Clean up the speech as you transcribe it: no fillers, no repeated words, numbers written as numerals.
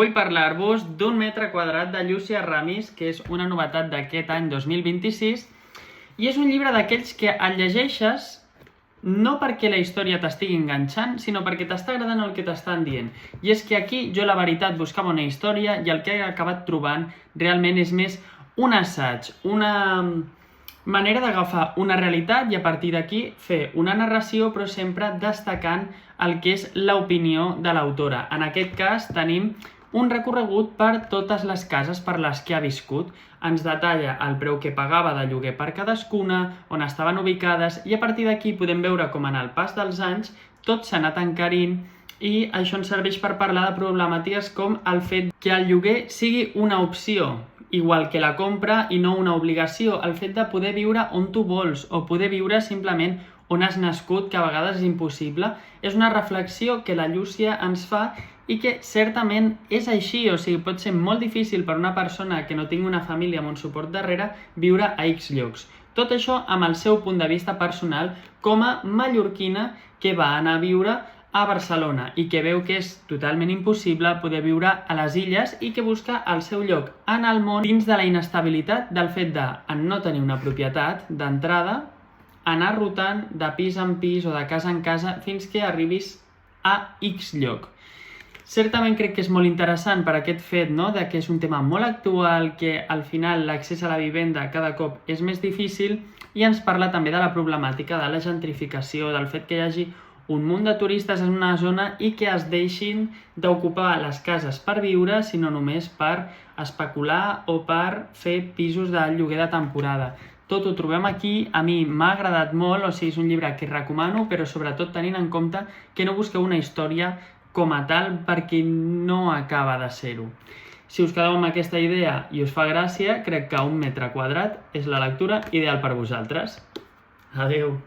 Vull parlar-vos d'un metre quadrat de Llúcia Ramis, que és una novetat d'aquest any 2026, i és un llibre d'aquells que el llegeixes no perquè la història t'estigui enganxant, sinó perquè t'està agradant el que t'estan dient. I és que aquí jo, la veritat, buscava una història i el que he acabat trobant realment és més un assaig, una manera d'agafar una realitat i a partir d'aquí fer una narració, però sempre destacant el que és l'opinió de l'autora. En aquest cas tenim un recorregut per totes les cases per les que ha viscut. Ens detalla el preu que pagava de lloguer per cadascuna, on estaven ubicades, i a partir d'aquí podem veure com en el pas dels anys tot s'ha anat encarint i això ens serveix per parlar de problemàtiques com el fet que el lloguer sigui una opció, igual que la compra i no una obligació, el fet de poder viure on tu vols o poder viure simplement on has nascut, que a vegades és impossible. És una reflexió que la Llúcia ens fa i que certament és així, o sigui, pot ser molt difícil per una persona que no tingui una família amb un suport darrere viure a X llocs. Tot això amb el seu punt de vista personal com a mallorquina que va anar a viure a Barcelona i que veu que és totalment impossible poder viure a les illes i que busca el seu lloc en el món dins de la inestabilitat del fet de no tenir una propietat d'entrada, anar rotant de pis en pis o de casa en casa fins que arribis a X lloc. Certament crec que és molt interessant per aquest fet, no?, de que és un tema molt actual, que al final l'accés a la vivenda cada cop és més difícil i ens parla també de la problemàtica de la gentrificació, del fet que hi hagi un munt de turistes en una zona i que es deixin d'ocupar les cases per viure, sinó només per especular o per fer pisos de lloguer de temporada. Tot ho trobem aquí, a mi m'ha agradat molt, o sigui, és un llibre que recomano, però sobretot tenint en compte que no busqueu una història com a tal perquè no acaba de ser-ho. Si us quedeu amb aquesta idea i us fa gràcia, crec que un metre quadrat és la lectura ideal per vosaltres. Adeu!